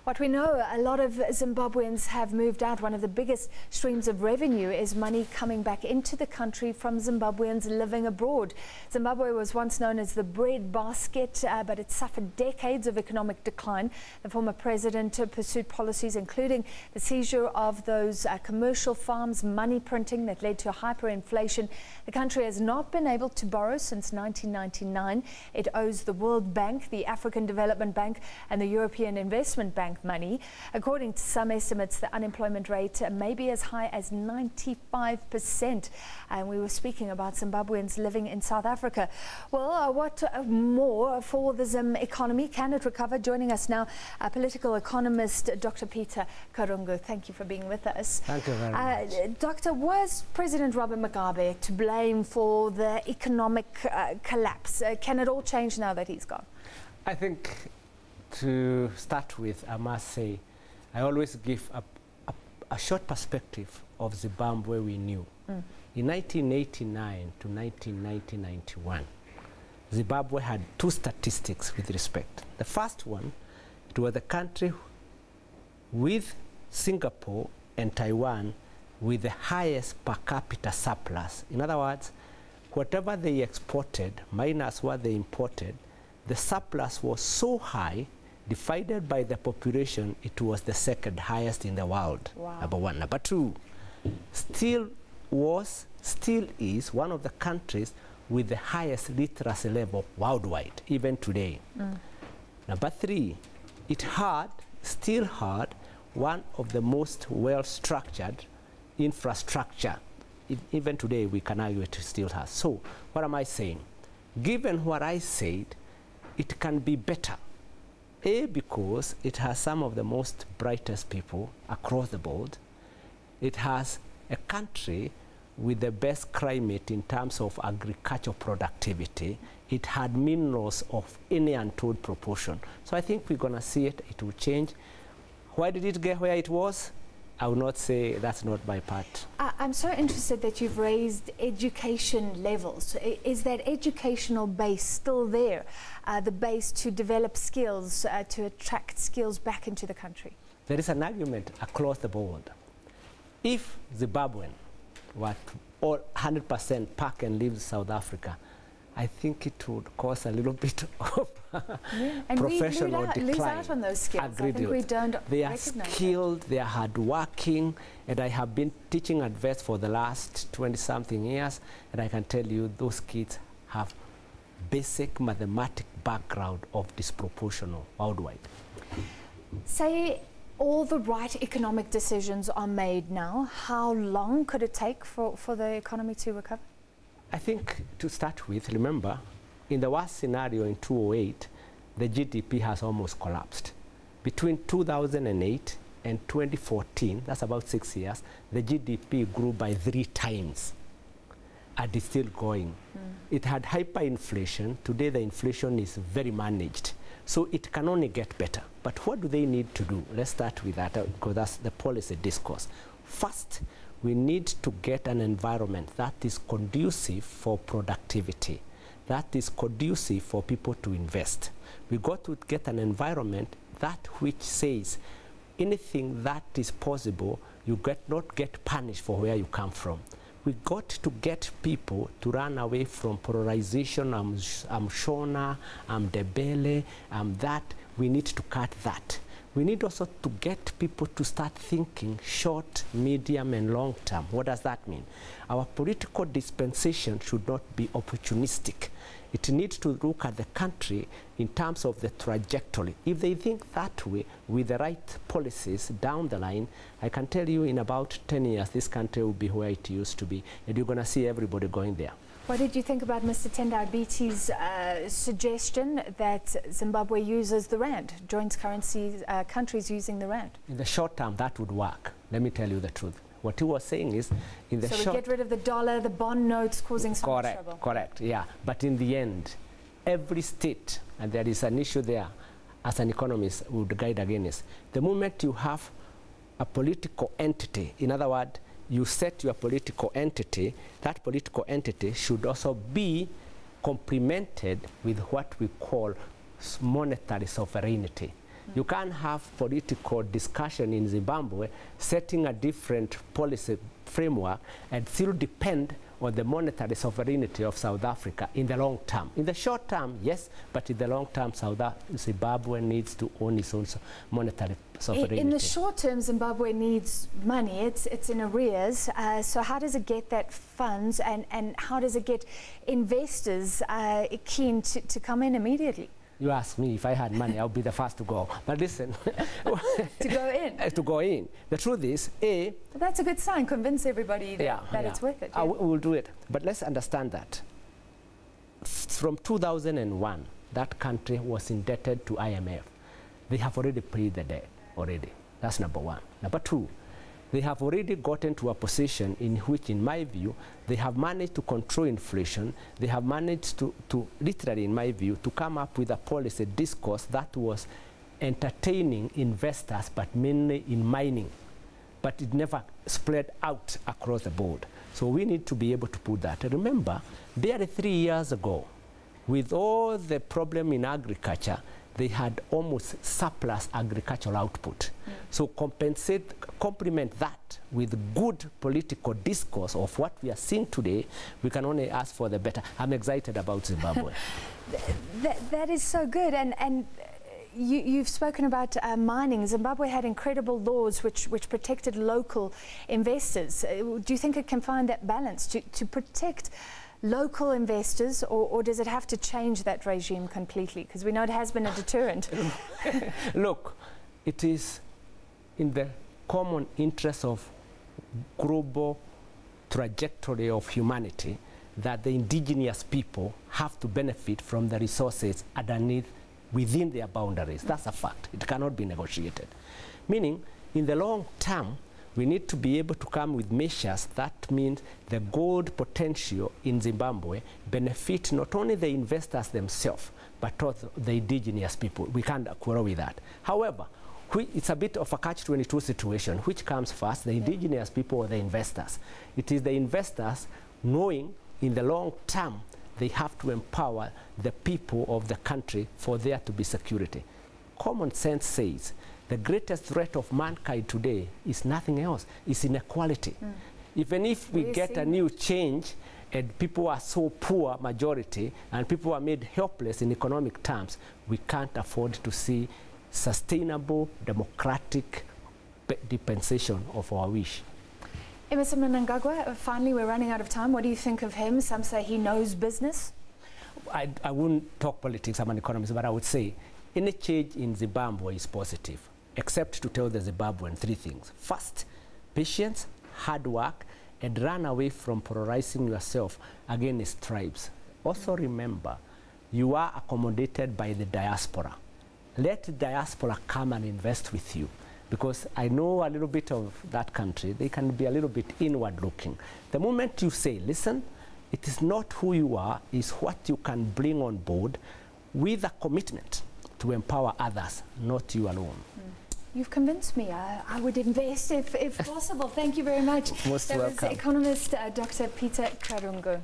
What we know, a lot of Zimbabweans have moved out. One of the biggest streams of revenue is money coming back into the country from Zimbabweans living abroad. Zimbabwe was once known as the bread basket, but it suffered decades of economic decline. The former president pursued policies including the seizure of those commercial farms, money printing that led to hyperinflation. The country has not been able to borrow since 1999. It owes the World Bank, the African Development Bank and the European Investment Bank money. According to some estimates, the unemployment rate may be as high as 95%. And we were speaking about Zimbabweans living in South Africa. Well, what more for the Zim economy? Can it recover? Joining us now, political economist Dr. Peter Karungu. Thank you for being with us. Thank you very much. Doctor, was President Robert Mugabe to blame for the economic collapse? Can it all change now that he's gone? I think to start with, I must say, I always give a short perspective of Zimbabwe we knew. In 1989 to 1991, Zimbabwe had two statistics with respect. The first one, it was the country with Singapore and Taiwan with the highest per capita surplus. In other words, whatever they exported minus what they imported, the surplus was so high, divided by the population, it was the second highest in the world. Wow. Number one. Number two, still is one of the countries with the highest literacy level worldwide, even today. Number three, it still had one of the most well-structured infrastructure. Even today, we can argue it still has. So, what am I saying? Given what I said, it can be better. A, because it has some of the most brightest people across the board. It has a country with the best climate in terms of agricultural productivity. It had minerals of any untold proportion. So I think we're going to see it. It will change. Why did it get where it was? I will not say that's not my part. I'm so interested that you've raised education levels. Is that educational base still there? The base to develop skills, to attract skills back into the country? There is an argument across the board. If Zimbabwean were all 100% pack and leave South Africa, I think it would cause a little bit of professional decline. And we lose out on those skills. Agreed. I think we don't They are recognize skilled, they are hardworking, and I have been teaching adverts for the last 20-something years, and I can tell you those kids have basic mathematics background of disproportional worldwide. Say all the right economic decisions are made now. How long could it take for the economy to recover? I think to start with, remember, in the worst scenario in 2008, the GDP has almost collapsed. Between 2008 and 2014, that's about 6 years, the GDP grew by 3 times. And it's still going. It had hyperinflation. Today the inflation is very managed. So it can only get better. But what do they need to do? Let's start with that, because that's the policy discourse. First, we need to get an environment that is conducive for productivity, that is conducive for people to invest. We got to get an environment that which says anything that is possible, you not get punished for where you come from. We got to get people to run away from polarization. I'm Shona, I'm Debele, I'm that. We need to cut that. We need also to get people to start thinking short, medium, and long term. What does that mean? Our political dispensation should not be opportunistic. It needs to look at the country in terms of the trajectory. If they think that way, with the right policies down the line, I can tell you in about 10 years, this country will be where it used to be, and you're going to see everybody going there. What did you think about Mr. Tendai Biti's suggestion that Zimbabwe uses the rand, joins countries using the rand? In the short term, that would work. Let me tell you the truth. What he was saying is, in the short... So we get rid of the dollar, the bond notes causing so much trouble. Correct, yeah. But in the end, every state, and there is an issue there, as an economist would guide against, the moment you have a political entity, in other words, you set your political entity, that political entity should also be complemented with what we call monetary sovereignty. You can't have political discussion in Zimbabwe setting a different policy framework and still depend on the monetary sovereignty of South Africa in the long term. In the short term, yes, but in the long term, Zimbabwe needs to own its own monetary sovereignty. In the short term, Zimbabwe needs money. It's in arrears. So how does it get that funds, and how does it get investors keen to come in immediately? You ask me, if I had money, I would be the first to go. But listen. To go in? To go in. The truth is, well, that's a good sign. Convince everybody that it's worth it. Yeah. We'll do it. But let's understand that from 2001, that country was indebted to IMF. They have already paid the debt already. That's number one. Number two, they have already gotten to a position in which, in my view, they have managed to control inflation. They have managed to literally, in my view, to come up with a policy discourse that was entertaining investors, but mainly in mining. But it never spread out across the board. So we need to be able to put that. And remember, barely 3 years ago, with all the problem in agriculture, they had almost surplus agricultural output. So complement that with good political discourse of what we are seeing today, we can only ask for the better. I'm excited about Zimbabwe. That is so good. And you've spoken about mining. Zimbabwe had incredible laws which protected local investors. Do you think it can find that balance to protect local investors, or does it have to change that regime completely? Because we know it has been a deterrent. Look, it is in the common interest of global trajectory of humanity that the indigenous people have to benefit from the resources underneath within their boundaries. That's a fact. It cannot be negotiated. Meaning, in the long term, we need to be able to come with measures that means the gold potential in Zimbabwe benefit not only the investors themselves, but also the indigenous people. We can't quarrel with that. However, it's a bit of a catch-22 situation. Which comes first, the indigenous people or the investors? It is the investors knowing in the long term they have to empower the people of the country for there to be security. Common sense says the greatest threat of mankind today is nothing else, it's inequality. Even if we get a new change and people are so poor, majority, and people are made helpless in economic terms, we can't afford to see sustainable, democratic dispensation of our wish. Emerson Mnangagwa, finally we're running out of time. What do you think of him? Some say he knows business. I wouldn't talk politics, I'm an economist, but I would say any change in Zimbabwe is positive, except to tell the Zimbabwean three things. First, patience, hard work, and run away from polarizing yourself against tribes. Also remember, you are accommodated by the diaspora. Let the diaspora come and invest with you, because I know a little bit of that country. They can be a little bit inward looking. The moment you say, listen, it is not who you are, it's what you can bring on board with a commitment to empower others, not you alone. You've convinced me. I would invest if possible. Thank you very much. Most welcome. Was economist Dr. Peter Karungu.